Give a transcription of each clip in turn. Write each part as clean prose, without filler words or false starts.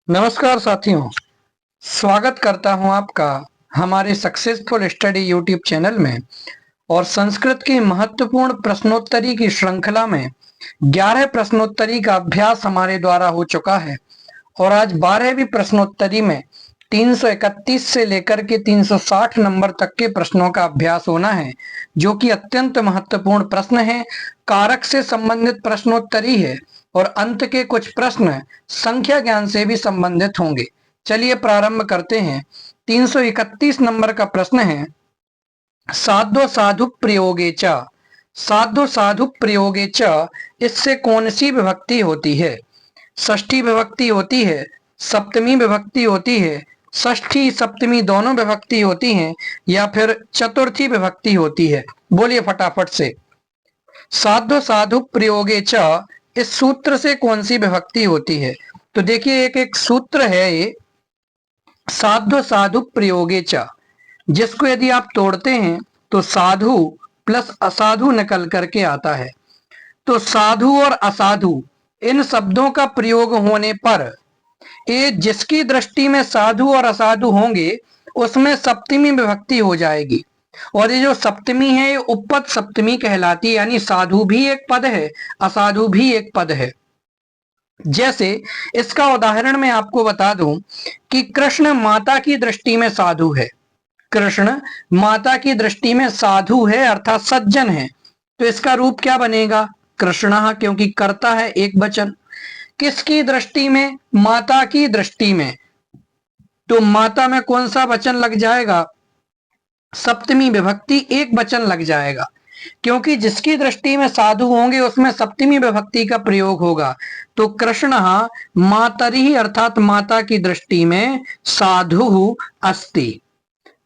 नमस्कार साथियों, स्वागत करता हूं आपका हमारे सक्सेसफुल स्टडी यूट्यूब चैनल में। और संस्कृत की महत्वपूर्ण प्रश्नोत्तरी की श्रृंखला में 11 प्रश्नोत्तरी का अभ्यास हमारे द्वारा हो चुका है और आज 12वीं प्रश्नोत्तरी में 331 से लेकर के 360 नंबर तक के प्रश्नों का अभ्यास होना है, जो कि अत्यंत महत्वपूर्ण प्रश्न है। कारक से संबंधित प्रश्नोत्तरी है और अंत के कुछ प्रश्न संख्या ज्ञान से भी संबंधित होंगे। चलिए प्रारंभ करते हैं। 331 नंबर का प्रश्न है, साधो साधु प्रयोगे च। साधो साधु प्रयोगे च, इससे कौन सी विभक्ति होती है? षष्ठी विभक्ति होती है, सप्तमी विभक्ति होती है, षष्ठी सप्तमी दोनों विभक्ति होती हैं, या फिर चतुर्थी विभक्ति होती है? बोलिए फटाफट से। साधो साधु प्रयोगे च, इस सूत्र से कौन सी विभक्ति होती है? तो देखिए, एक एक सूत्र है ये, साधो साधु प्रयोगे च, जिसको यदि आप तोड़ते हैं तो साधु प्लस असाधु निकल करके आता है। तो साधु और असाधु इन शब्दों का प्रयोग होने पर ये जिसकी दृष्टि में साधु और असाधु होंगे उसमें सप्तमी विभक्ति हो जाएगी। और ये जो सप्तमी है ये उपपद सप्तमी कहलाती है, यानी साधु भी एक पद है, असाधु भी एक पद है। जैसे इसका उदाहरण मैं आपको बता दूं कि कृष्ण माता की दृष्टि में साधु है। कृष्ण माता की दृष्टि में साधु है अर्थात सज्जन है। तो इसका रूप क्या बनेगा? कृष्णः, क्योंकि कर्ता है एक वचन। किसकी दृष्टि में? माता की दृष्टि में। तो माता में कौन सा वचन लग जाएगा? सप्तमी विभक्ति एक वचन लग जाएगा, क्योंकि जिसकी दृष्टि में साधु होंगे उसमें सप्तमी विभक्ति का प्रयोग होगा। तो कृष्ण मातरि अर्थात माता की दृष्टि में साधु अस्ति।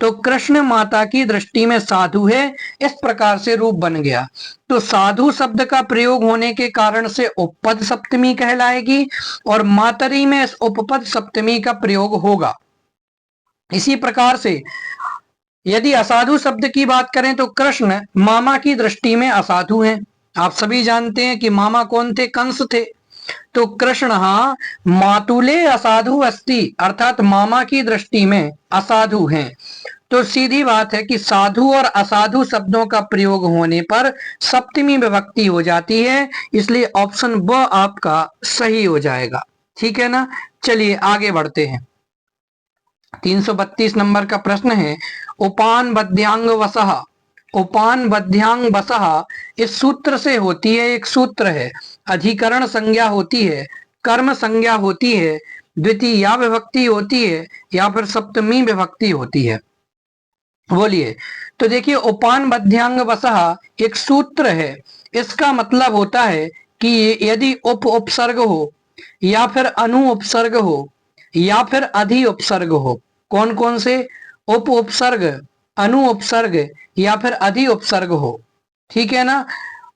तो कृष्ण माता की दृष्टि में साधु है, इस प्रकार से रूप बन गया। तो साधु शब्द का प्रयोग होने के कारण से उपपद सप्तमी कहलाएगी और मातरी में इस उपपद सप्तमी का प्रयोग होगा। इसी प्रकार से यदि असाधु शब्द की बात करें तो कृष्ण मामा की दृष्टि में असाधु हैं। आप सभी जानते हैं कि मामा कौन थे? कंस थे। तो कृष्ण मातुले असाधु अस्ति अर्थात मामा की दृष्टि में असाधु हैं। तो सीधी बात है कि साधु और असाधु शब्दों का प्रयोग होने पर सप्तमी विभक्ति हो जाती है, इसलिए ऑप्शन ब आपका सही हो जाएगा। ठीक है ना? चलिए आगे बढ़ते हैं। 332 नंबर का प्रश्न है, उपान बद्यांग वसह। उपान बद्यांग वसह इस सूत्र से होती है, एक सूत्र है, अधिकरण संज्ञा होती है, कर्म संज्ञा होती है, द्वितीया विभक्ति होती है, या फिर सप्तमी विभक्ति होती है? बोलिए। तो देखिए, उपान बद्यांग वसह एक सूत्र है। इसका मतलब होता है कि यदि उप उपसर्ग हो या फिर अनु उपसर्ग हो या फिर अधि उपसर्ग हो, कौन कौन से? उप उपसर्ग, अनु उपसर्ग या फिर अधि उपसर्ग हो, ठीक है ना,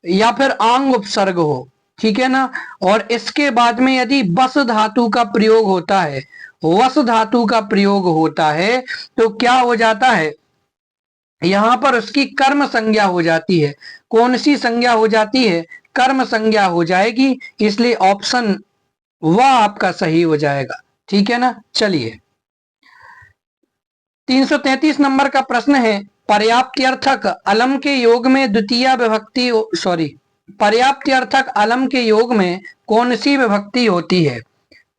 या फिर आंग उपसर्ग हो, ठीक है ना। और इसके बाद में यदि बस धातु का प्रयोग होता है, वस धातु का प्रयोग होता है, तो क्या हो जाता है? यहां पर उसकी कर्म संज्ञा हो जाती है। कौन सी संज्ञा हो जाती है? कर्म संज्ञा हो जाएगी, इसलिए ऑप्शन वह आपका सही हो जाएगा। ठीक है ना? चलिए 333 नंबर का प्रश्न है, पर्याप्त्यर्थक अलम के योग में द्वितीय विभक्ति पर्याप्त्यर्थक अलम के योग में कौन सी विभक्ति होती है?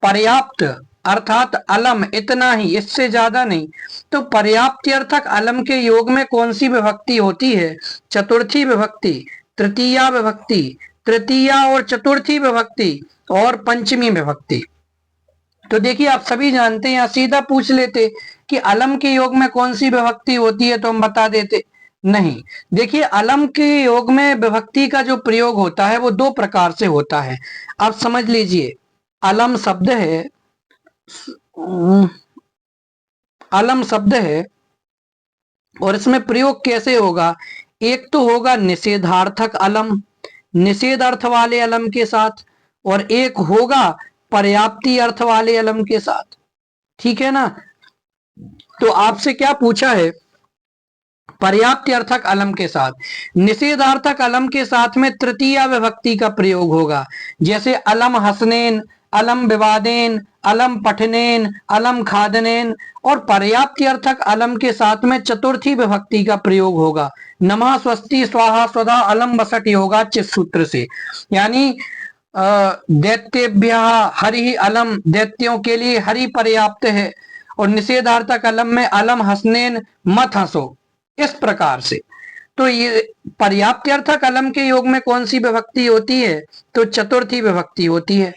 पर्याप्त अर्थात अलम, इतना ही, इससे ज्यादा नहीं। तो पर्याप्त्यर्थक अलम के योग में कौन सी विभक्ति होती है? चतुर्थी विभक्ति, तृतीया विभक्ति, तृतीया और चतुर्थी विभक्ति, और पंचमी विभक्ति। तो देखिए, आप सभी जानते हैं, या सीधा पूछ लेते कि अलम के योग में कौन सी विभक्ति होती है तो हम बता देते। नहीं, देखिए, अलम के योग में विभक्ति का जो प्रयोग होता है वो दो प्रकार से होता है। आप समझ लीजिए, अलम शब्द है, अलम शब्द है और इसमें प्रयोग कैसे होगा? एक तो होगा निषेधार्थक अलम, निषेध अर्थ वाले अलम के साथ, और एक होगा पर्याप्ति अर्थ वाले अलम के साथ। ठीक है ना? तो आपसे क्या पूछा है? पर्याप्त्यर्थक अलम के साथ। निषेधार्थक अलम के साथ में तृतीया विभक्ति का प्रयोग होगा, जैसे अलम हसनैन, अलम विवादेन, अलम पठनेन, अलम खादनेन और पर्याप्ति अर्थक अलम के साथ में चतुर्थी विभक्ति का प्रयोग होगा। नमः स्वस्ति स्वाहा स्वधा अलम बसठ होगा चित सूत्र से, यानी दैत्यभ्य हरि अलम, दैत्यों के लिए हरि पर्याप्त है। और निषेधार्थक अलम में अलम हसनेन, मत हंसो, इस प्रकार से। तो ये पर्याप्त्यर्थक अलम के योग में कौन सी विभक्ति होती है? तो चतुर्थी विभक्ति होती है।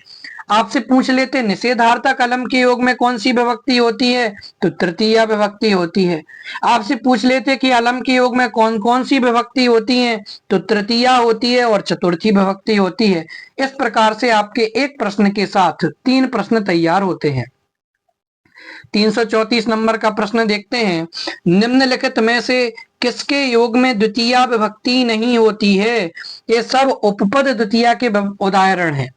आपसे पूछ लेते निषेधार्थक अलम के योग में कौन सी विभक्ति होती है? तो तृतीया विभक्ति होती है। आपसे पूछ लेते कि अलम के योग में कौन कौन सी विभक्ति होती है? तो तृतीया होती है और चतुर्थी विभक्ति होती है। इस प्रकार से आपके एक प्रश्न के साथ 3 प्रश्न तैयार होते हैं। 334 नंबर का प्रश्न देखते हैं। निम्नलिखित में से किसके योग में द्वितीया विभक्ति नहीं होती है? ये सब उपपद द्वितीया के उदाहरण हैं।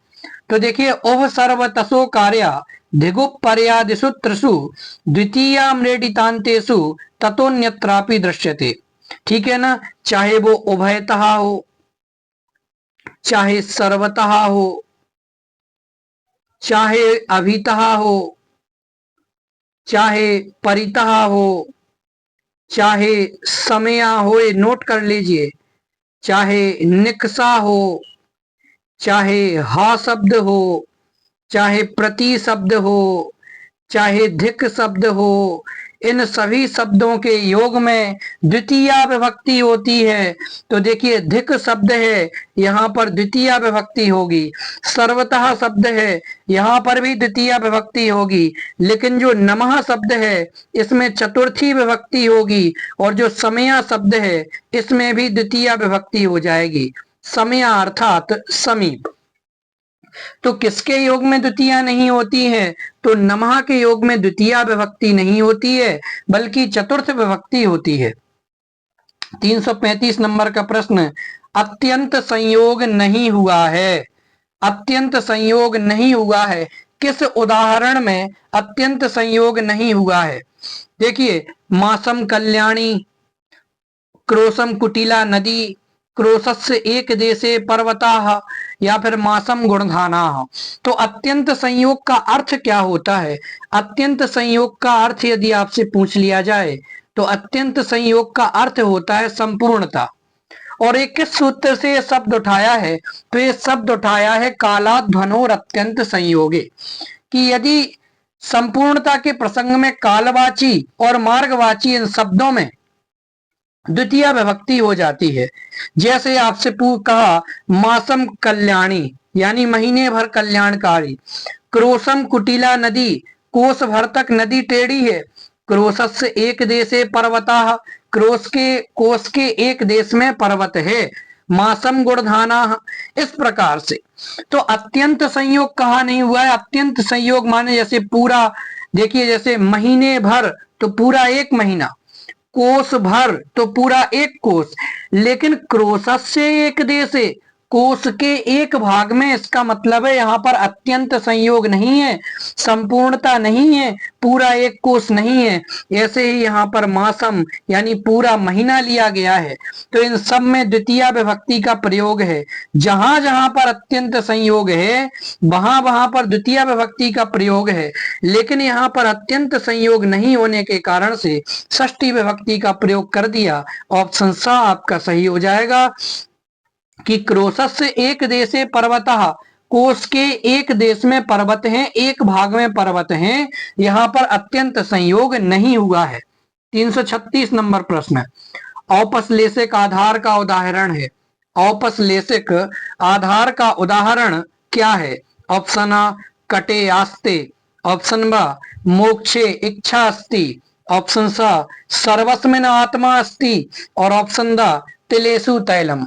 तो देखिए, ओह सर्वतसो कार्या धिगुप पर्यादिषु त्रिषु द्वितीया मृडितान्तेषु ततोन्यत्रापि दृश्यते। ठीक है ना, चाहे वो उभयतः हो, चाहे सर्वतः हो, चाहे अभितः हो, चाहे परितः हो, चाहे समया हो, नोट कर लीजिए, चाहे निकसा हो, चाहे हा शब्द हो, चाहे प्रति शब्द हो, चाहे धिक शब्द हो, इन सभी शब्दों के योग में द्वितीया विभक्ति होती है। तो देखिए, धिक शब्द है, यहाँ पर द्वितीया विभक्ति होगी। सर्वतः शब्द है, यहाँ पर भी द्वितीया विभक्ति होगी। लेकिन जो नमः शब्द है, इसमें चतुर्थी विभक्ति होगी। और जो समया शब्द है, इसमें भी द्वितीया विभक्ति हो जाएगी। समया अर्थात समीप। तो किसके योग में द्वितीया नहीं होती है? तो नमः के योग में द्वितीया विभक्ति नहीं होती है, बल्कि चतुर्थ विभक्ति होती है। 335 नंबर का प्रश्न, अत्यंत संयोग नहीं हुआ है। अत्यंत संयोग नहीं हुआ है, किस उदाहरण में अत्यंत संयोग नहीं हुआ है? देखिए, मासम कल्याणी, क्रोशम कुटिला नदी, क्रोशस्य एक देशे पर्वता, या फिर मासम गुणधाना। तो अत्यंत संयोग का अर्थ क्या होता है? अत्यंत संयोग का अर्थ यदि आपसे पूछ लिया जाए तो अत्यंत संयोग का अर्थ होता है संपूर्णता। और एक किस सूत्र से ये शब्द उठाया है? तो ये शब्द उठाया है कालाध्वनोर अत्यंत संयोगे, कि यदि संपूर्णता के प्रसंग में कालवाची और मार्गवाची इन शब्दों में द्वितीय विभक्ति हो जाती है। जैसे आपसे कहा मासम कल्याणी, यानी महीने भर कल्याणकारी। क्रोशम कुटिला नदी, कोस भर तक नदी टेढ़ी है। क्रोशस्य एक देशे पर्वता, कोस के एक देश में पर्वत है। मासम गुणधाना, इस प्रकार से। तो अत्यंत संयोग कहा नहीं हुआ है। अत्यंत संयोग माने जैसे पूरा, देखिए जैसे महीने भर तो पूरा एक महीना, कोस भर तो पूरा एक कोस। लेकिन क्रोशस्य एक देशे, कोस के एक भाग में, इसका मतलब है यहाँ पर अत्यंत संयोग नहीं है, संपूर्णता नहीं है, पूरा एक कोस नहीं है। ऐसे ही यहाँ पर मासम यानी पूरा महीना लिया गया है। तो इन सब में द्वितीया विभक्ति का प्रयोग है। जहां जहां पर अत्यंत संयोग है, वहां वहां पर द्वितीया विभक्ति का प्रयोग है। लेकिन यहाँ पर अत्यंत संयोग नहीं होने के कारण से षष्ठी विभक्ति का प्रयोग कर दिया। ऑप्शन सा आपका सही हो जाएगा कि क्रोशस्य एक देशे पर्वतः, कोस के एक देश में पर्वत हैं, एक भाग में पर्वत हैं। यहाँ पर अत्यंत संयोग नहीं हुआ है। 336 नंबर प्रश्न, औपश्लेषिक आधार का उदाहरण है। औपश्लेषिक आधार का उदाहरण क्या है? ऑप्शन आ कटे आस्ते, ऑप्शन बा मोक्षे इच्छा अस्ति, ऑप्शन सा सर्वस्मिन आत्मा अस्ति, और ऑप्शन द तिलेसु तैलम।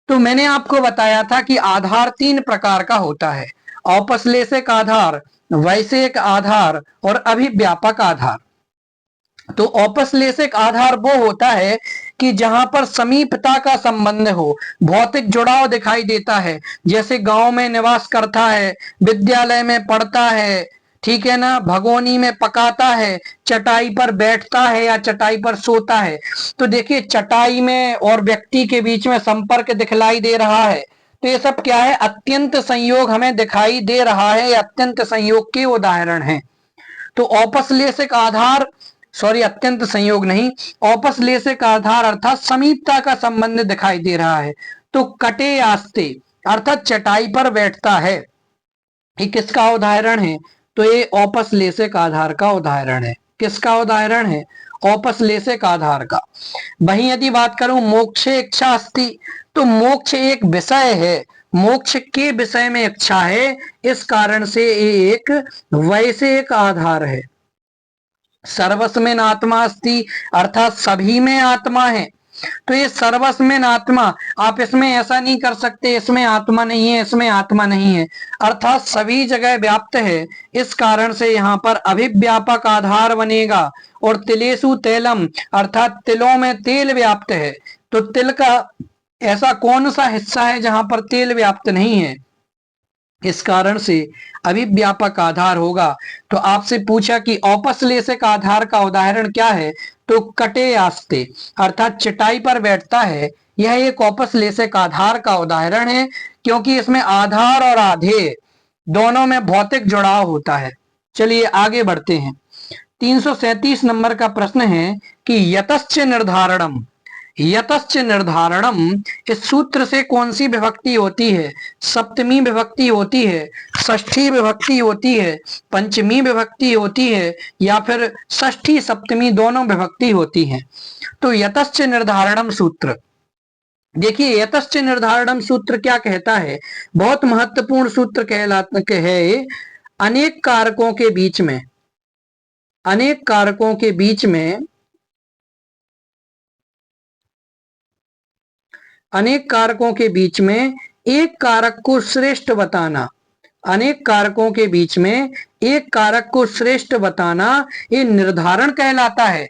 तो मैंने आपको बताया था कि आधार 3 प्रकार का होता है। औपश्लेषिक आधार, वैश्विक आधार और अभिव्यापक आधार। तो औपश्लेषिक आधार वो होता है कि जहां पर समीपता का संबंध हो, भौतिक जुड़ाव दिखाई देता है। जैसे गांव में निवास करता है, विद्यालय में पढ़ता है, ठीक है ना, भगोनी में पकाता है, चटाई पर बैठता है या चटाई पर सोता है। तो देखिए, चटाई में और व्यक्ति के बीच में संपर्क दिखलाई दे रहा है। तो ये सब क्या है, अत्यंत संयोग हमें दिखाई दे रहा है, अत्यंत संयोग के उदाहरण है। तो औपश्लेषिक आधार, सॉरी अत्यंत संयोग नहीं, औपश्लेषिक आधार अर्थात समीपता का संबंध दिखाई दे रहा है। तो कटे आस्ते अर्थात चटाई पर बैठता है, ये किसका उदाहरण है, तो ये औपश्लेषिक आधार का उदाहरण है। किसका उदाहरण है, औपश्लेषिक आधार का। वहीं यदि बात करूं मोक्षे इच्छा अस्ति, तो मोक्ष एक विषय है, मोक्ष के विषय में इच्छा है, इस कारण से ये एक वैषयिक आधार है। सर्वस्मिन् आत्मा अस्ति अर्थात सभी में आत्मा है, तो ये सर्वस्मिन् आत्मा, आप इसमें ऐसा नहीं कर सकते इसमें आत्मा नहीं है, इसमें आत्मा नहीं है, अर्थात सभी जगह व्याप्त है। इस कारण से यहाँ पर अभिव्यापक आधार बनेगा। और तिलेषु तैलम अर्थात तिलों में तेल व्याप्त है, तो तिल का ऐसा कौन सा हिस्सा है जहां पर तेल व्याप्त नहीं है, इस कारण से अभिव्यापक आधार होगा। तो आपसे पूछा कि औपश्लेषिक आधार का उदाहरण क्या है, तो कटे आस्ते अर्थात चटाई पर बैठता है, यह एक औपश्लेषिक आधार का उदाहरण है, क्योंकि इसमें आधार और आधेय दोनों में भौतिक जुड़ाव होता है। चलिए आगे बढ़ते हैं। 337 नंबर का प्रश्न है कि यतश्च निर्धारणम, यतश्च निर्धारणम, इस सूत्र से कौन सी विभक्ति होती है, सप्तमी विभक्ति होती है, षष्ठी विभक्ति होती है, पंचमी विभक्ति होती है, या फिर षष्ठी सप्तमी दोनों विभक्ति होती है। तो यतश्च निर्धारणम सूत्र, देखिए यतश्च निर्धारणम सूत्र क्या कहता है, बहुत महत्वपूर्ण सूत्र कहलाता है। अनेक कारकों के बीच में, अनेक कारकों के बीच में, अनेक कारकों के बीच में एक कारक को श्रेष्ठ बताना, अनेक कारकों के बीच में एक कारक को श्रेष्ठ बताना, ये निर्धारण कहलाता है।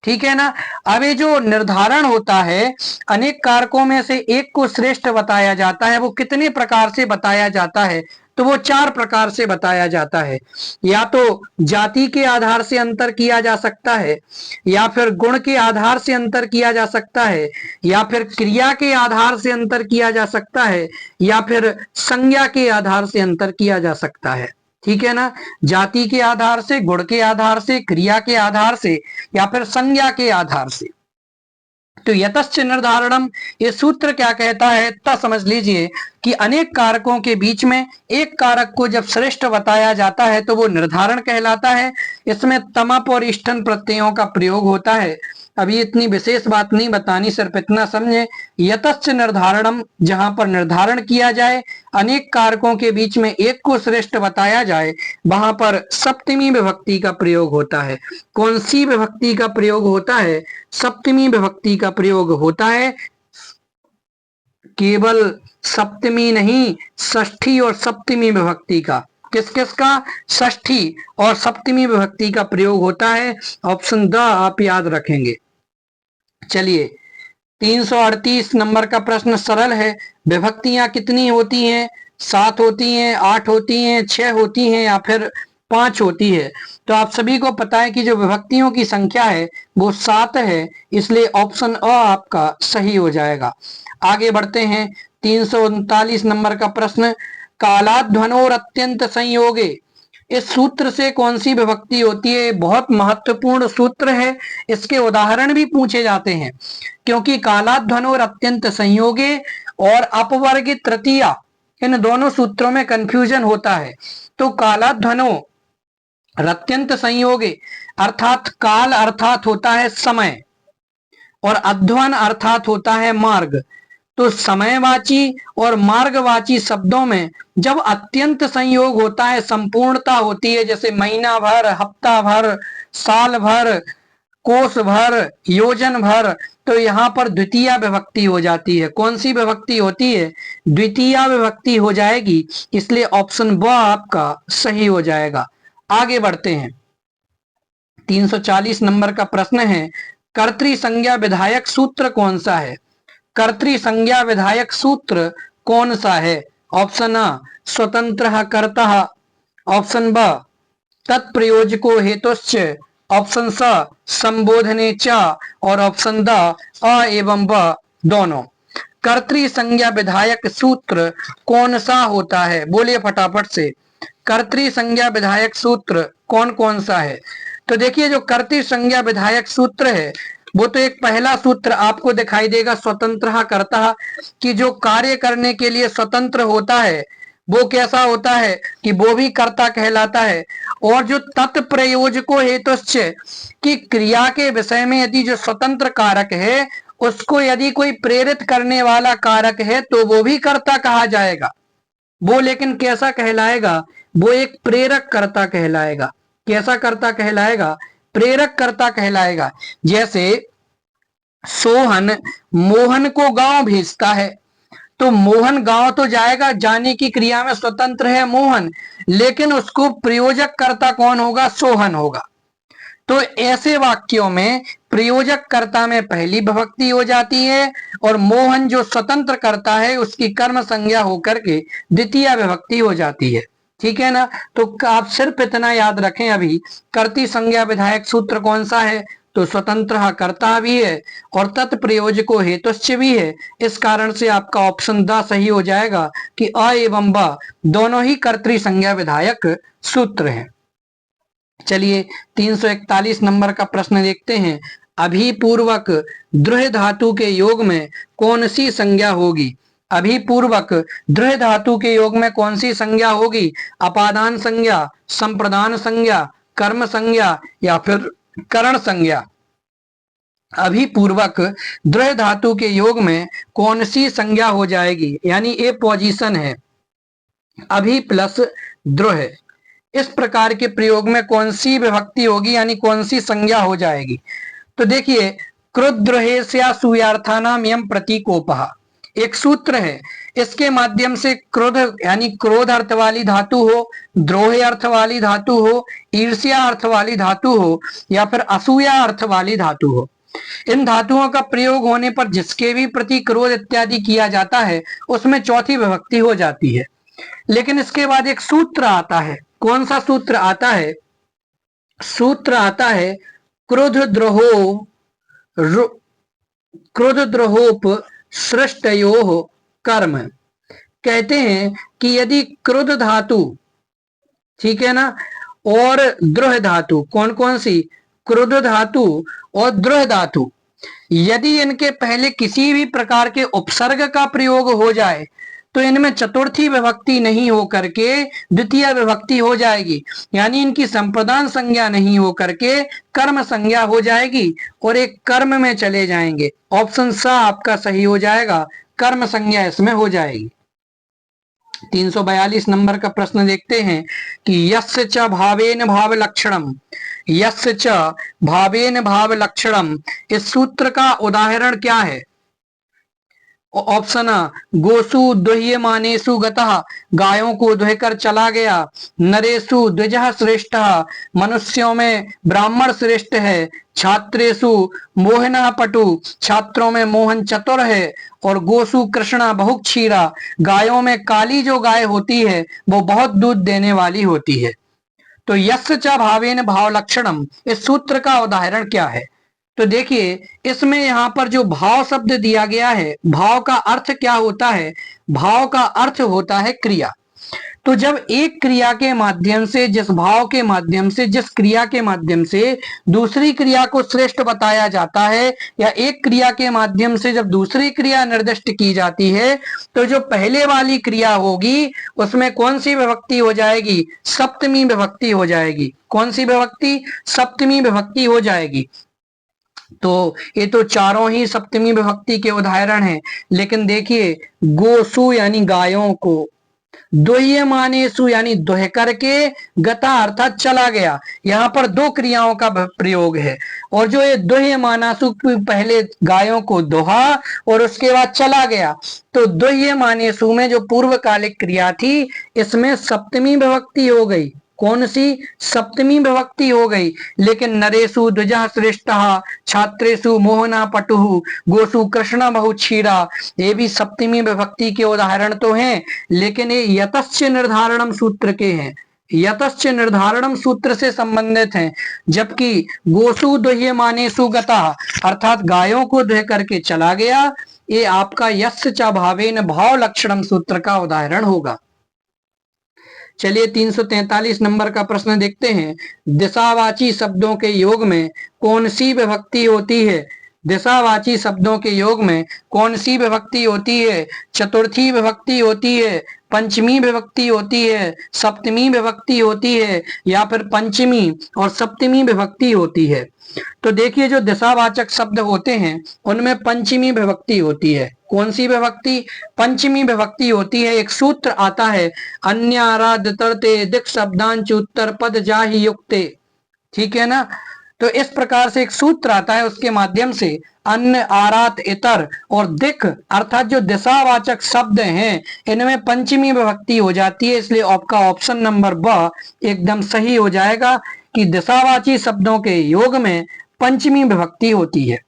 ठीक है ना। अब ये जो निर्धारण होता है, अनेक कारकों में से एक को श्रेष्ठ बताया जाता है, वो कितने प्रकार से बताया जाता है, तो वो 4 प्रकार से बताया जाता है। या तो जाति के आधार से अंतर किया जा सकता है, या फिर गुण के आधार से अंतर किया जा सकता है, या फिर क्रिया के आधार से अंतर किया जा सकता है, या फिर संज्ञा के आधार से अंतर किया जा सकता है। ठीक है ना। जाति के आधार से, गुण के आधार से, क्रिया के आधार से, या फिर संज्ञा के आधार से। तो यतश्च निर्धारणम, ये सूत्र क्या कहता है, इतना समझ लीजिए कि अनेक कारकों के बीच में एक कारक को जब श्रेष्ठ बताया जाता है तो वो निर्धारण कहलाता है। इसमें तमप और इष्टन प्रत्ययों का प्रयोग होता है। अभी इतनी विशेष बात नहीं बतानी, सिर्फ इतना समझे, यतश्च निर्धारणम, जहां पर निर्धारण किया जाए, अनेक कारकों के बीच में एक को श्रेष्ठ बताया जाए, वहां पर सप्तमी विभक्ति का प्रयोग होता है। कौन सी विभक्ति का प्रयोग होता है, सप्तमी विभक्ति का प्रयोग होता है। केवल सप्तमी नहीं, षष्ठी और सप्तमी विभक्ति का, किस किस का, षष्ठी और सप्तमी विभक्ति का प्रयोग होता है। ऑप्शन द आप याद रखेंगे। चलिए 338 नंबर का प्रश्न सरल है। विभक्तियां कितनी होती हैं, 7 होती हैं, 8 होती हैं, 6 होती हैं, या फिर 5 होती है। तो आप सभी को पता है कि जो विभक्तियों की संख्या है वो 7 है, इसलिए ऑप्शन अ आपका सही हो जाएगा। आगे बढ़ते हैं। 339 नंबर का प्रश्न, कालाध्वनोर अत्यंत संयोगे, इस सूत्र से कौन सी विभक्ति होती है। बहुत महत्वपूर्ण सूत्र है, इसके उदाहरण भी पूछे जाते हैं, क्योंकि कालाध्वनोर अत्यंत संयोगे और अपवर्गित तृतीया, इन दोनों सूत्रों में कंफ्यूजन होता है। तो कालाध्वनो अत्यंत संयोगे अर्थात काल अर्थात होता है समय, और अध्वन अर्थात होता है मार्ग। तो समयवाची और मार्गवाची शब्दों में जब अत्यंत संयोग होता है, संपूर्णता होती है, जैसे महीना भर, हफ्ता भर, साल भर, कोस भर, योजन भर, तो यहाँ पर द्वितीय विभक्ति हो जाती है। कौन सी विभक्ति होती है, द्वितीय विभक्ति हो जाएगी, इसलिए ऑप्शन ब आपका सही हो जाएगा। आगे बढ़ते हैं। 340 नंबर का प्रश्न है, कर्तृ संज्ञा विधायक सूत्र कौन सा है। कर्तृ संज्ञा विधायक सूत्र कौन सा है। ऑप्शन अ स्वतंत्र कर्ता, ऑप्शन ब तत्प्रयोजको हेतुश्च, ऑप्शन स संबोधने च, और ऑप्शन द अ एवं ब दोनों। कर्तृ संज्ञा विधायक सूत्र कौन सा होता है? बोलिए फटाफट से, कर्तृ संज्ञा विधायक सूत्र कौन कौन सा है? तो देखिए जो कर्तृ संज्ञा विधायक सूत्र है वो तो एक पहला सूत्र आपको दिखाई देगा, स्वतंत्र कर्ता, कि जो कार्य करने के लिए स्वतंत्र होता है वो कैसा होता है कि वो भी कर्ता कहलाता है। और जो तत्प्रयोजको हेतुश्च, कि क्रिया के विषय में यदि जो स्वतंत्र कारक है उसको यदि कोई प्रेरित करने वाला कारक है तो वो भी कर्ता कहा जाएगा। वो लेकिन कैसा कहलाएगा? वो एक प्रेरक कर्ता कहलाएगा। कैसा कर्ता कहलाएगा? प्रेरक कर्ता कहलाएगा। जैसे सोहन मोहन को गांव भेजता है, तो मोहन गांव तो जाएगा, जाने की क्रिया में स्वतंत्र है मोहन, लेकिन उसको प्रयोजक कर्ता कौन होगा? सोहन होगा। तो ऐसे वाक्यों में प्रयोजक कर्ता में पहली विभक्ति हो जाती है और मोहन जो स्वतंत्र कर्ता है उसकी कर्म संज्ञा होकर के द्वितीय विभक्ति हो जाती है। ठीक है ना? तो आप सिर्फ इतना याद रखें, अभी कर्तृ संज्ञा विधायक सूत्र कौन सा है? तो स्वतंत्र कर्ता भी है और तत्प्रयोजको हेतुश्च भी है। इस कारण से आपका ऑप्शन द सही हो जाएगा कि अ एवं ब दोनों ही कर्तृ संज्ञा विधायक सूत्र हैं। चलिए 341 नंबर का प्रश्न देखते हैं। अभिपूर्वक द्रुह धातु के योग में कौन सी संज्ञा होगी? अभिपूर्वक द्रुह धातु के योग में कौन सी संज्ञा होगी? अपादान संज्ञा, संप्रदान संज्ञा, कर्म संज्ञा या फिर करण संज्ञा? अभिपूर्वक द्रुह धातु के योग में कौन सी संज्ञा हो जाएगी? यानी ए पोजीशन है, अभि प्लस द्रुह, इस प्रकार के प्रयोग में कौन सी विभक्ति होगी, यानी कौन सी संज्ञा हो जाएगी? तो देखिए क्रुद्रोहेस्या सूयार्थानाम यम प्रतीकोपः एक सूत्र है, इसके माध्यम से क्रोध यानी क्रोध अर्थ वाली धातु हो, द्रोह अर्थ वाली धातु हो, ईर्ष्या अर्थ वाली धातु हो या फिर असूया अर्थ वाली धातु हो, इन धातुओं का प्रयोग होने पर जिसके भी प्रति क्रोध इत्यादि किया जाता है उसमें चौथी विभक्ति हो जाती है। लेकिन इसके बाद एक सूत्र आता है। कौन सा सूत्र आता है? सूत्र आता है क्रोध द्रोहोप सृष्टयो कर्म। कहते हैं कि यदि क्रोध धातु, ठीक है ना, और द्रोह धातु, कौन कौन सी? क्रोध धातु और द्रोह धातु, यदि इनके पहले किसी भी प्रकार के उपसर्ग का प्रयोग हो जाए तो इनमें चतुर्थी विभक्ति नहीं हो करके द्वितीय विभक्ति हो जाएगी, यानी इनकी संप्रदान संज्ञा नहीं हो करके कर्म संज्ञा हो जाएगी और एक कर्म में चले जाएंगे। ऑप्शन सा आपका सही हो जाएगा, कर्म संज्ञा इसमें हो जाएगी। 342 नंबर का प्रश्न देखते हैं कि यस्य च भावेन भाव लक्षणम, यस्य च भावेन भाव लक्षणम, इस सूत्र का उदाहरण क्या है? ऑप्शन आ, गोसु दुह्यमानेसु गतः, गायों को दुहकर चला गया। नरेसु द्विजः श्रेष्ठ, मनुष्यों में ब्राह्मण श्रेष्ठ है। छात्रेसु मोहनः पटु, छात्रों में मोहन चतुर है। और गोसु कृष्णा बहुक्षीरा, गायों में काली जो गाय होती है वो बहुत दूध देने वाली होती है। तो यस्य च भावेन भाव लक्षणम, इस सूत्र का उदाहरण क्या है? तो देखिए इसमें यहाँ पर जो भाव शब्द दिया गया है, भाव का अर्थ क्या होता है? भाव का अर्थ होता है क्रिया। तो जब एक क्रिया के माध्यम से, जिस भाव के माध्यम से, जिस क्रिया के माध्यम से दूसरी क्रिया को श्रेष्ठ बताया जाता है, या एक क्रिया के माध्यम से जब दूसरी क्रिया निर्दिष्ट की जाती है, तो जो पहले वाली क्रिया होगी उसमें कौन सी विभक्ति हो जाएगी? सप्तमी विभक्ति हो जाएगी। कौन सी विभक्ति? सप्तमी विभक्ति हो जाएगी। तो ये तो चारों ही सप्तमी विभक्ति के उदाहरण हैं। लेकिन देखिए गोसु यानी गायों को, दुह्यमानेसु यानी दुह करके, गता अर्थात चला गया, यहाँ पर दो क्रियाओं का प्रयोग है। और जो ये दुह्यमानासु, पहले गायों को दोहा और उसके बाद चला गया, तो दुह्यमानेसु में जो पूर्वकालिक क्रिया थी इसमें सप्तमी विभक्ति हो गई। कौन सी? सप्तमी विभक्ति हो गई। लेकिन नरेशु द्विजः श्रेष्ठः, छात्रेशु मोहना पटुः, गोसु कृष्ण बहुक्षीरा, ये भी सप्तमी विभक्ति के उदाहरण तो हैं, लेकिन ये यतस्य निर्धारणम सूत्र के हैं, यतश्च निर्धारणम सूत्र से संबंधित हैं। जबकि गोसु दुह्यमानेसु गतः अर्थात गायों को दुह करके चला गया, ये आपका यस्य च भावेन भाव लक्षणम सूत्र का उदाहरण होगा। चलिए 343 नंबर का प्रश्न देखते हैं। दिशावाची शब्दों के योग में कौन सी विभक्ति होती है? दिशावाची शब्दों के योग में कौन सी विभक्ति होती है? चतुर्थी विभक्ति होती है, पंचमी विभक्ति होती है, सप्तमी विभक्ति होती है, या फिर पंचमी और सप्तमी विभक्ति होती है? तो देखिए, जो दिशावाचक शब्द होते हैं उनमें पंचमी विभक्ति होती है। कौन सी विभक्ति? पंचमी विभक्ति होती है। एक सूत्र आता है, अन्याराध तरते दिक् शब्दांच उत्तर पद जाहि युक्ते, ठीक है ना। तो इस प्रकार से एक सूत्र आता है, उसके माध्यम से अन्य, आरात, इतर और दिक् अर्थात जो दिशावाचक शब्द हैं इनमें पंचमी विभक्ति हो जाती है। इसलिए आपका ऑप्शन नंबर ब एकदम सही हो जाएगा कि दिशावाची शब्दों के योग में पंचमी विभक्ति होती है।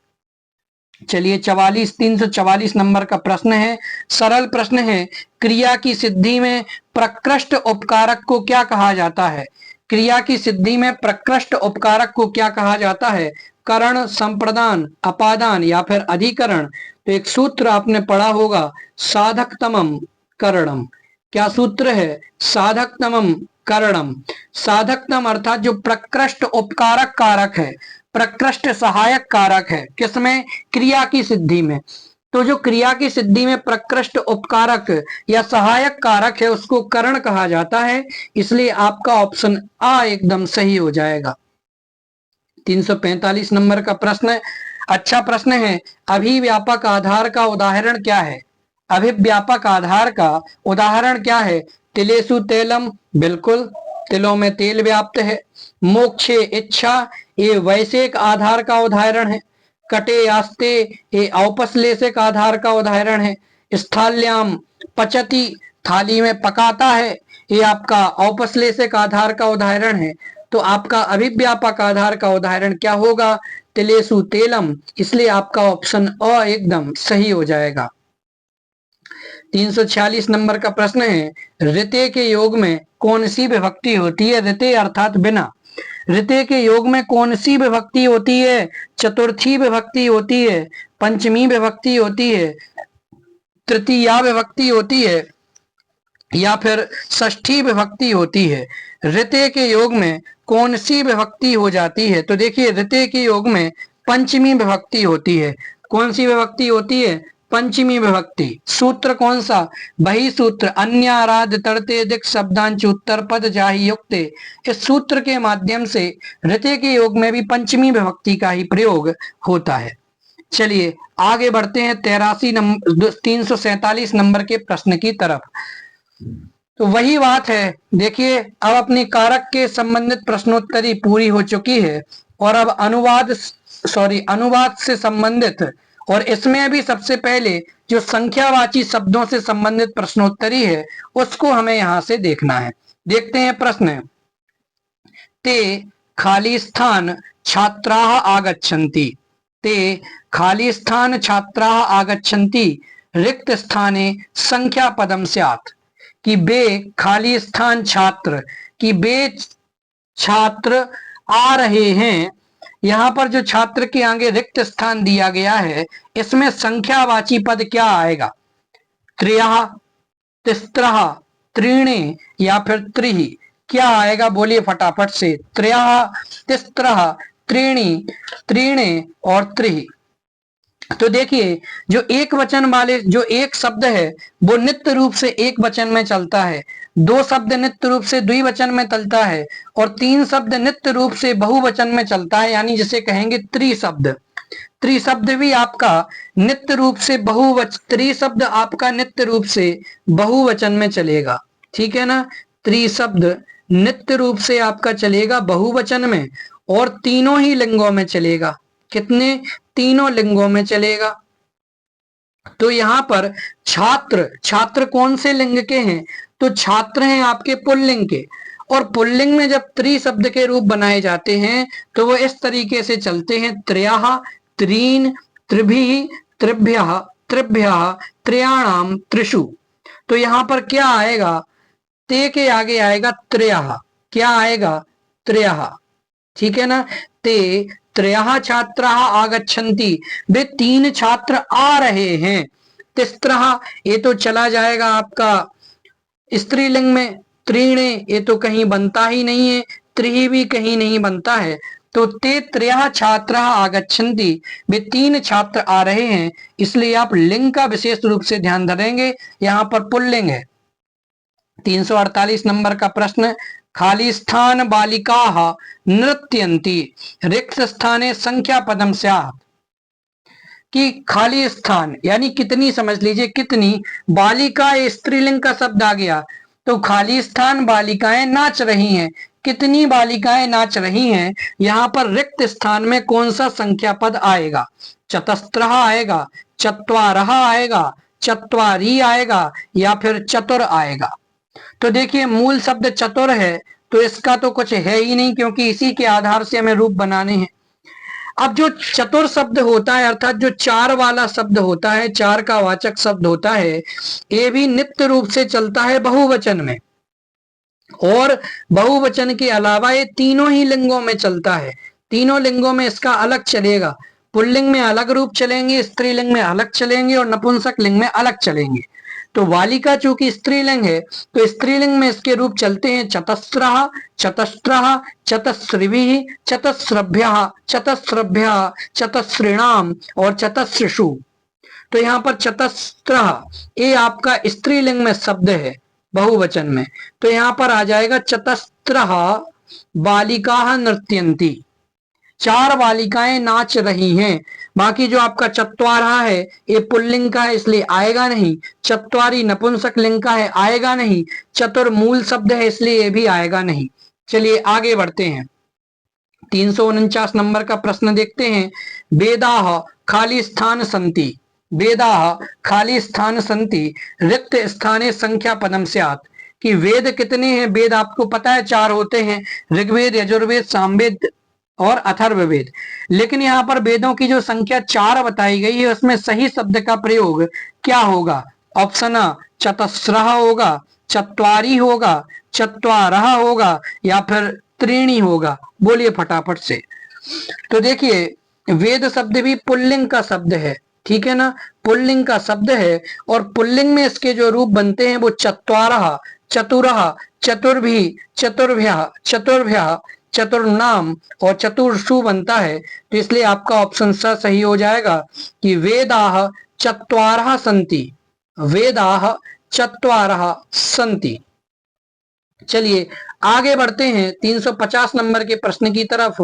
चलिए 344 नंबर का प्रश्न है, सरल प्रश्न है। क्रिया की सिद्धि में प्रकृष्ट उपकारक को क्या कहा जाता है? क्रिया की सिद्धि में प्रकृष्ट उपकारक को क्या कहा जाता है? करण, संप्रदान, अपादान या फिर अधिकरण? तो एक सूत्र आपने पढ़ा होगा, साधकतमम करणम। क्या सूत्र है? साधकतमम करणम। साधकतम अर्थात जो प्रकृष्ट उपकारक कारक है, प्रकृष्ट सहायक कारक है, किसमें? क्रिया की सिद्धि में। तो जो क्रिया की सिद्धि में प्रकृष्ट उपकारक या सहायक कारक है उसको करण कहा जाता है। इसलिए आपका ऑप्शन आ एकदम सही हो जाएगा। 345 नंबर का प्रश्न, अच्छा प्रश्न है। अभिव्यापक आधार का उदाहरण क्या है? अभिव्यापक आधार का उदाहरण क्या है? तिलेसु तेलम, बिल्कुल, तिलों में तेल व्याप्त है। मोक्षे इच्छा, ये वैश्विक आधार का उदाहरण है। कटे आस्ते, ये औपश्लेषिक आधार का उदाहरण है। स्थाल्याम पचति, थाली में पकाता है, ये आपका औपश्लेषिक आधार का उदाहरण है। तो आपका अभिव्यापक आधार का उदाहरण क्या होगा? तिलेसु तेलम। इसलिए आपका ऑप्शन अ एकदम सही हो जाएगा। 346 नंबर का प्रश्न है, ऋते के योग में कौन सी विभक्ति होती है? ऋते अर्थात बिना। ऋते के योग में कौन सी विभक्ति होती है? चतुर्थी विभक्ति होती है, पंचमी विभक्ति होती है, तृतीया विभक्ति होती है, या फिर षष्ठी विभक्ति होती है? ऋते के योग में कौन सी विभक्ति हो जाती है? तो देखिए, ऋते के योग में पंचमी विभक्ति होती है। कौन सी विभक्ति होती है? पंचमी विभक्ति। सूत्र कौन सा? वही सूत्र, अन्याराध तरते दिक् शब्दांच उत्तर पद जाहि युक्ते। इस सूत्र के माध्यम से ऋते के योग में भी पंचमी विभक्ति का ही प्रयोग होता है। चलिए आगे बढ़ते हैं 347 नंबर के प्रश्न की तरफ। तो वही बात है, देखिए अब अपनी कारक के संबंधित प्रश्नोत्तरी पूरी हो चुकी है और अब अनुवाद से संबंधित, और इसमें भी सबसे पहले जो संख्यावाची शब्दों से संबंधित प्रश्नोत्तरी है उसको हमें यहां से देखना है। देखते हैं प्रश्न। ते खाली स्थान छात्राः आगच्छन्ति, ते खाली स्थान छात्राः आगच्छन्ति रिक्त स्थाने संख्या पदम स्यात्। कि बे खाली स्थान छात्र, कि बे छात्र आ रहे हैं। यहाँ पर जो छात्र के आगे रिक्त स्थान दिया गया है इसमें संख्यावाची पद क्या आएगा? त्रियः, तिस्त्रः, त्रीणि या फिर त्रिहि? क्या आएगा? बोलिए फटाफट से। त्रियः, तिस्त्रः, त्रीणि, त्रीणे और त्रिहि। तो देखिए, जो एक वचन वाले जो एक शब्द है वो नित्य रूप से एक वचन में चलता है, दो शब्द नित्य रूप से द्विवचन में चलता है, और तीन शब्द नित्य रूप से बहुवचन में चलता है, यानी जिसे कहेंगे त्रिशब्द। त्रिशब्द भी आपका नित्य रूप से त्रिशब्द आपका नित्य रूप से बहुवचन में चलेगा, ठीक है ना। त्रिशब्द नित्य रूप से आपका चलेगा बहुवचन में और तीनों ही लिंगों में चलेगा। कितने? तीनों लिंगों में चलेगा। तो यहाँ पर छात्र, छात्र कौन से लिंग के हैं? तो छात्र हैं आपके पुल्लिंग के, और पुल्लिंग में जब त्रि शब्द के रूप बनाए जाते हैं तो वो इस तरीके से चलते हैं, त्रयः, त्रीन, त्रिभिः, त्रिभ्यः, त्रिभ्यः, त्रयाणाम, त्रिषु। तो यहाँ पर क्या आएगा? ते के आगे आएगा त्रयः। क्या आएगा? त्रयः। ठीक है ना। ते त्रयः छात्राः आगच्छन्ति, वे 3 छात्र आ रहे हैं। तिस्त्रः, ये तो चला जाएगा आपका स्त्रीलिंग में। त्रीणे, ये तो कहीं बनता ही नहीं है। त्रिही भी कहीं नहीं बनता है। तो ते त्रयः छात्राः आगच्छन्ति, वे 3 छात्र आ रहे हैं। इसलिए आप लिंग का विशेष रूप से ध्यान धरेंगे, यहाँ पर पुल्लिंग है। 348 नंबर का प्रश्न, खाली स्थान बालिकाः नृत्यन्ति, रिक्त स्थाने संख्या पदम स्यात्। कि खाली स्थान यानी कितनी, समझ लीजिए कितनी, बालिका स्त्रीलिंग का शब्द आ गया, तो खाली स्थान बालिकाएं नाच रही हैं। कितनी बालिकाएं नाच रही हैं, यहाँ पर रिक्त स्थान में कौन सा संख्या पद आएगा? चतस्त्रः आएगा, चत्वारः आएगा, चत्वारी आएगा, या फिर चतुर आएगा? तो देखिए मूल शब्द चतुर है, तो इसका तो कुछ है ही नहीं, क्योंकि इसी के आधार से हमें रूप बनाने हैं। अब जो चतुर शब्द होता है, अर्थात जो 4 वाला शब्द होता है, 4 का वाचक शब्द होता है, ये भी नित्य रूप से चलता है बहुवचन में, और बहुवचन के अलावा ये तीनों ही लिंगों में चलता है। तीनों लिंगों में इसका अलग चलेगा। पुल्लिंग में अलग रूप चलेंगे, स्त्रीलिंग में अलग चलेंगे, और नपुंसक लिंग में अलग चलेंगे। तो बालिका चूंकि स्त्रीलिंग है, तो स्त्रीलिंग में इसके रूप चलते हैं चतस्रः, चतस्रः, चतस्रिभिः, चतस्रभ्यः, चतस्रभ्यः, चतस्रिणाम और चतस्रिषु। तो यहाँ पर चतस्रः ये आपका स्त्रीलिंग में शब्द है बहुवचन में, तो यहाँ पर आ जाएगा चतस्रः बालिकाः नृत्यन्ति, 4 बालिकाएं नाच रही हैं। बाकी जो आपका चत्वारा है ये पुल्लिंग का है, इसलिए आएगा नहीं। चत्वारी नपुंसक लिंग का है, आएगा नहीं। चतुर मूल शब्द है, इसलिए ये भी आएगा नहीं। चलिए आगे बढ़ते हैं। 349 नंबर का प्रश्न देखते हैं। वेदाः खाली स्थान संति, वेदाः खाली स्थान संति, रिक्त स्थाने संख्या पदम स्यात्। कि वेद कितने हैं? वेद आपको पता है 4 होते हैं, ऋग्वेद, यजुर्वेद, सामवेद और अथर्ववेद। लेकिन यहाँ पर वेदों की जो संख्या 4 बताई गई है, उसमें सही शब्द का प्रयोग क्या होगा? ऑप्शन आ चतस्रः होगा, चत्वारी होगा, चत्वारः होगा, या फिर त्रीणी होगा। बोलिए फटाफट से। तो देखिए वेद शब्द भी पुल्लिंग का शब्द है, ठीक है ना, पुल्लिंग का शब्द है, और पुल्लिंग में इसके जो रूप बनते हैं वो चत्वारः, चतुरः, चतुर्भि, चतुर्भ्यः, चतुर्भ्यः, चतुर्नाम और चतुर्षु बनता है। तो इसलिए आपका ऑप्शन स सही हो जाएगा कि वेदाः चत्वारः सन्ति, वेदाः चत्वारः सन्ति। चलिए आगे बढ़ते हैं 350 नंबर के प्रश्न की तरफ।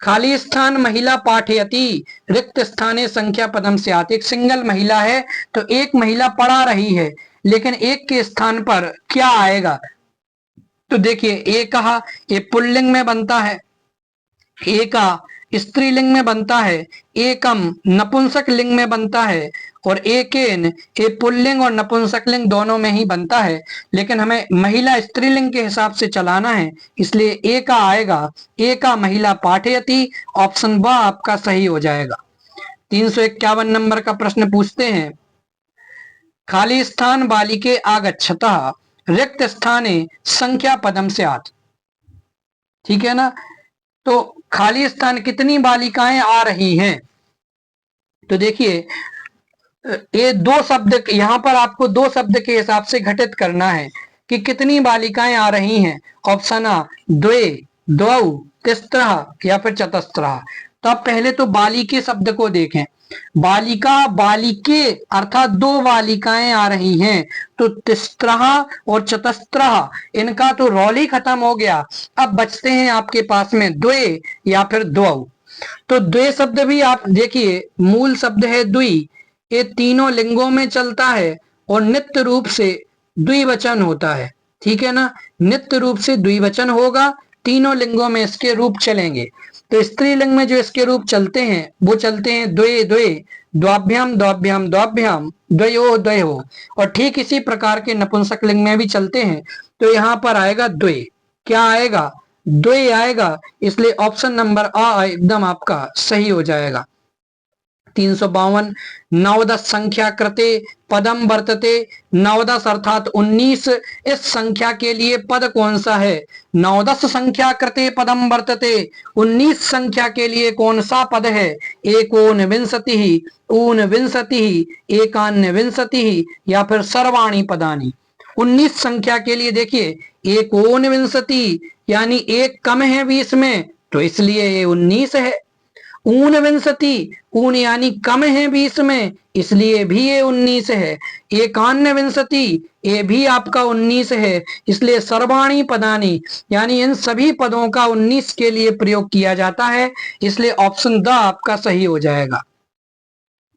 खाली स्थान महिला पाठयति, रिक्त स्थाने संख्या पदम स्यात्। एक सिंगल महिला है, तो एक महिला पढ़ा रही है, लेकिन एक के स्थान पर क्या आएगा? तो देखिए एकः ये पुल्लिंग में बनता है, एका स्त्रीलिंग में बनता है, एकम नपुंसक लिंग में बनता है, और एकेन ये पुल्लिंग और नपुंसक लिंग दोनों में ही बनता है। लेकिन हमें महिला स्त्रीलिंग के हिसाब से चलाना है, इसलिए एका आएगा, एका महिला पाठयति। ऑप्शन ब आपका सही हो जाएगा। 351 नंबर का प्रश्न पूछते हैं। खाली स्थान बालिके आगच्छतः, रिक्त स्थाने संख्या पदम स्यात्। ठीक है ना, तो खाली स्थान कितनी बालिकाएं आ रही हैं? तो देखिए ये 2 शब्द, यहां पर आपको 2 शब्द के हिसाब से घटित करना है कि कितनी बालिकाएं आ रही हैं। ऑप्शन आ द्वे, द्वौ, तिस्त्रः या फिर चतस्त्रः। तो आप पहले तो बालिके शब्द को देखें। बालिका, बालिके अर्थात 2 बालिकाएं आ रही हैं, तो तिस्त्रः और चतस्त्रः इनका तो रौल ही खत्म हो गया। अब बचते हैं आपके पास में द्वे या फिर द्वौ। तो द्वे शब्द भी आप देखिए, मूल शब्द है द्वि, ये तीनों लिंगों में चलता है, और नित्य रूप से द्विवचन होता है। ठीक है ना, नित्य रूप से द्विवचन होगा, तीनों लिंगों में इसके रूप चलेंगे। तो स्त्रीलिंग में जो इसके रूप चलते हैं वो चलते हैं द्वे द्वे, द्वाभ्याम द्वाभ्याम द्वाभ्याम, द्वयो द्वयो, और ठीक इसी प्रकार के नपुंसक लिंग में भी चलते हैं। तो यहाँ पर आएगा द्वे, क्या आएगा? द्वे आएगा, इसलिए ऑप्शन नंबर आ एकदम आपका सही हो जाएगा। 352 नवदश संख्या कृते पदम वर्तते। नवदश अर्थात 19, इस संख्या के लिए पद कौन सा है? नवदश संख्या कृते पदम वर्तते, 19 संख्या के लिए कौन सा पद है? एकोनविंशति, ऊनविंशति, एकान्नविंशति या फिर सर्वाणी पदानी। 19 संख्या के लिए देखिए एकोनविंशति यानी एक कम है 20 में, तो इसलिए ये 19 है। ऊनविंशति, ऊन यानी कम है 20 में, इसलिए भी ये 19 है। एकान्नविंशति, ये भी आपका 19 है, इसलिए सर्वाणी पदानी यानी इन सभी पदों का 19 के लिए प्रयोग किया जाता है, इसलिए ऑप्शन द आपका सही हो जाएगा।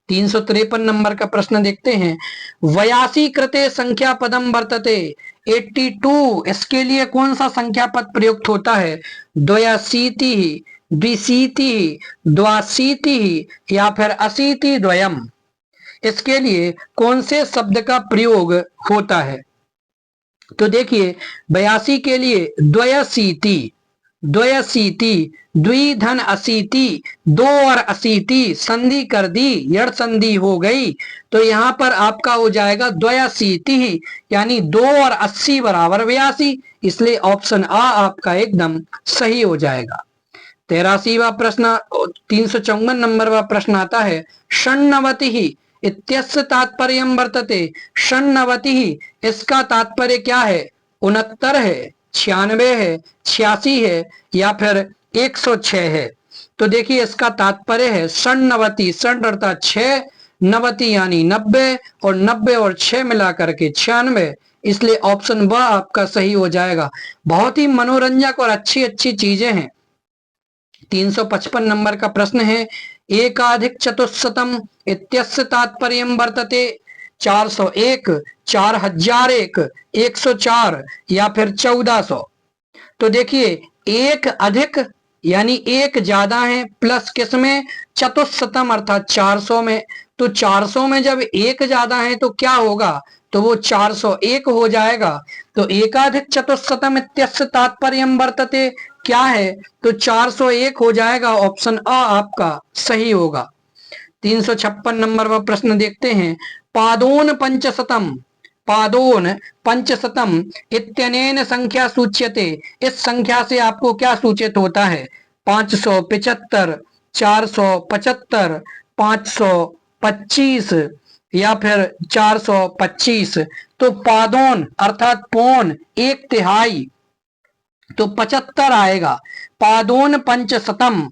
353 नंबर का प्रश्न देखते हैं। 82 कृते संख्या पदम वर्तते, 82, इसके लिए कौन सा संख्या पद प्रयुक्त होता है? द्वयाशीति, द्विशीति, द्वाशीति या फिर अशीति द्वयम, इसके लिए कौन से शब्द का प्रयोग होता है? तो देखिए 82 के लिए द्वयाशीति, द्वयाशीति, द्विधन अशीति, 2 और अशीति, संधि कर दी, यड़ संधि हो गई, तो यहाँ पर आपका हो जाएगा द्वयाशीति यानी 2 और 80 बराबर 82, इसलिए ऑप्शन आ आपका एकदम सही हो जाएगा। 83वां प्रश्न 354 नंबर का प्रश्न आता है। षण्णवति इत्यस्य तात्पर्यं वर्तते, षण्णवति इसका तात्पर्य क्या है? 69 है, 96 है, 86 है या फिर 106 है? तो देखिए इसका तात्पर्य है षण्णवति, षण अर्थात 6, नवति यानी 90 और 90 और 6 मिलाकर के 96, इसलिए ऑप्शन ब आपका सही हो जाएगा। बहुत ही मनोरंजक और अच्छी अच्छी चीजें हैं। 355 नंबर का प्रश्न है। एकाधिक चतुस्शतम इत्यस्य तात्पर्यं वर्तते, 401, 4001, 104 या फिर 1400? तो देखिए एक अधिक यानी एक ज्यादा है, प्लस किसमें? चतुस्शतम अर्थात 400 में, तो 400 में जब एक ज्यादा है तो क्या होगा? तो वो 401 हो जाएगा। तो एकाधिक चतुस्शतम इत्यस्य तात्पर्यं वर्तते क्या है? तो 401 हो जाएगा, ऑप्शन अ आपका सही होगा। 356 नंबर का प्रश्न देखते हैं। पादोन पंचशतम, पादोन पंचशतम इत्यनेन संख्या सूच्यते, इस संख्या से आपको क्या सूचित होता है? 575, 475, 525 या फिर 425? तो पादोन अर्थात पौन, 1/3, तो 75 आएगा। पादोन पंचशतम,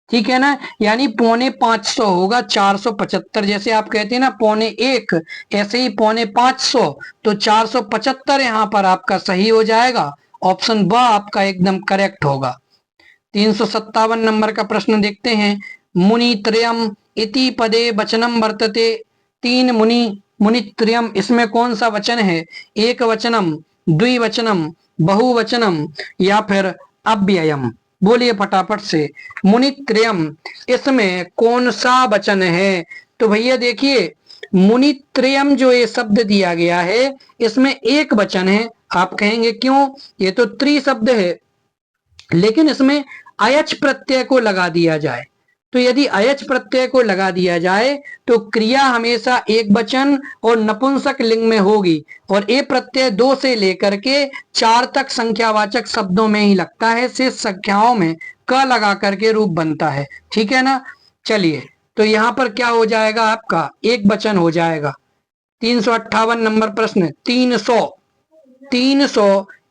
ठीक है ना, यानी 450 होगा, 475, जैसे आप कहते हैं ना 1.25, ऐसे ही 450, तो 475 यहाँ पर आपका सही हो जाएगा, ऑप्शन ब आपका एकदम करेक्ट होगा। 357 नंबर का प्रश्न देखते हैं। मुनित्रयम इति पदे वचनम वर्तते, 3 मुनि, मुनित्रयम इसमें कौन सा वचन है? एक वचनम, द्विवचनम, बहुवचनम या फिर अव्ययम? बोलिए फटाफट से। मुनित्रयम इसमें कौन सा वचन है? तो भैया देखिए मुनित्रयम जो ये शब्द दिया गया है इसमें एक वचन है। आप कहेंगे क्यों? ये तो त्रिशब्द है, लेकिन इसमें अयच प्रत्यय को लगा दिया जाए, तो यदि अयच प्रत्यय को लगा दिया जाए तो क्रिया हमेशा एक वचन और नपुंसक लिंग में होगी, और ए प्रत्यय 2 से लेकर के 4 तक संख्यावाचक शब्दों में ही लगता है, शेष संख्याओं में क लगा करके रूप बनता है, ठीक है ना। चलिए तो यहाँ पर क्या हो जाएगा? आपका एक वचन हो जाएगा। 358 नंबर प्रश्न। 300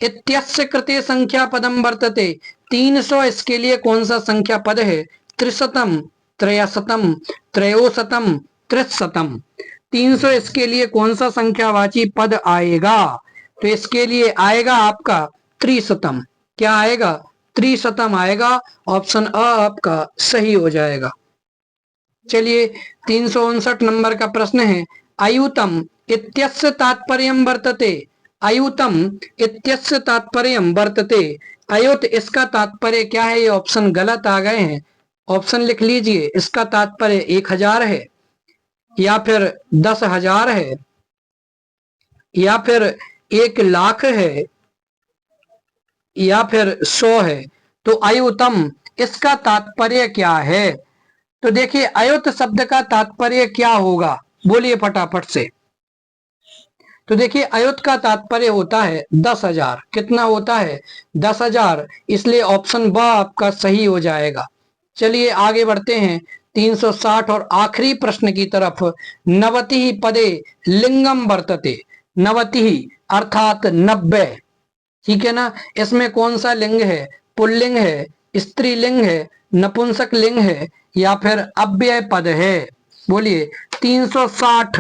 इत्यस्य कृते संख्या पदम वर्तते, 300 इसके लिए कौन सा संख्या पद है? त्रिशतम, त्रयशतम, त्रयोशतम, त्रिशतम। 300 इसके लिए कौन सा संख्यावाची पद आएगा? तो इसके लिए आएगा आपका त्रिशतम। क्या आएगा? त्रिशतम आएगा, ऑप्शन अ आपका सही हो जाएगा। चलिए 359 नंबर का प्रश्न है। अयुतम इत्यस्य तात्पर्यं वर्तते, अयुतम इत्यस्य तात्पर्यं वर्तते, अयुत इसका तात्पर्य क्या है? ये ऑप्शन गलत आ गए हैं, ऑप्शन लिख लीजिए। इसका तात्पर्य 1000 है या फिर 10,000 है या फिर 1,00,000 है या फिर 100 है। तो अयुतम इसका तात्पर्य क्या है? तो देखिए अयुत शब्द का तात्पर्य क्या होगा, बोलिए फटाफट से। तो देखिए अयुत का तात्पर्य होता है 10,000। कितना होता है? 10,000। इसलिए ऑप्शन ब आपका सही हो जाएगा। चलिए आगे बढ़ते हैं 360 और आखिरी प्रश्न की तरफ। नवति पदे लिंगम वर्तते। नवति अर्थात 90, ठीक है ना। इसमें कौन सा लिंग है? पुल्लिंग है, स्त्रीलिंग है, नपुंसक लिंग है या फिर अव्यय पद है? बोलिए 360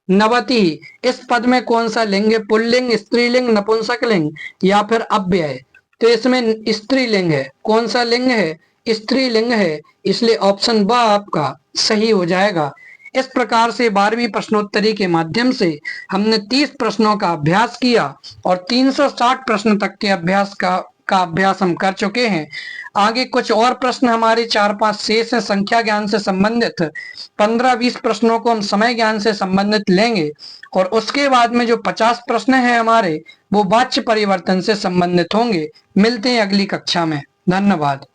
नवति, इस पद में कौन सा लिंग है? पुल्लिंग, स्त्रीलिंग, नपुंसक लिंग या फिर अव्यय? तो इसमें स्त्रीलिंग है। कौन सा लिंग है? स्त्रीलिंग है। इसलिए ऑप्शन ब आपका सही हो जाएगा। इस प्रकार से 12वीं प्रश्नोत्तरी के माध्यम से हमने 30 प्रश्नों का अभ्यास किया और 360 प्रश्न तक के अभ्यास का अभ्यास हम कर चुके हैं। आगे कुछ और प्रश्न हमारे 4-5 शेष हैं संख्या ज्ञान से संबंधित। 15-20 प्रश्नों को हम समय ज्ञान से संबंधित लेंगे और उसके बाद में जो 50 प्रश्न हैं हमारे, वो वाच्य परिवर्तन से संबंधित होंगे। मिलते हैं अगली कक्षा में। धन्यवाद।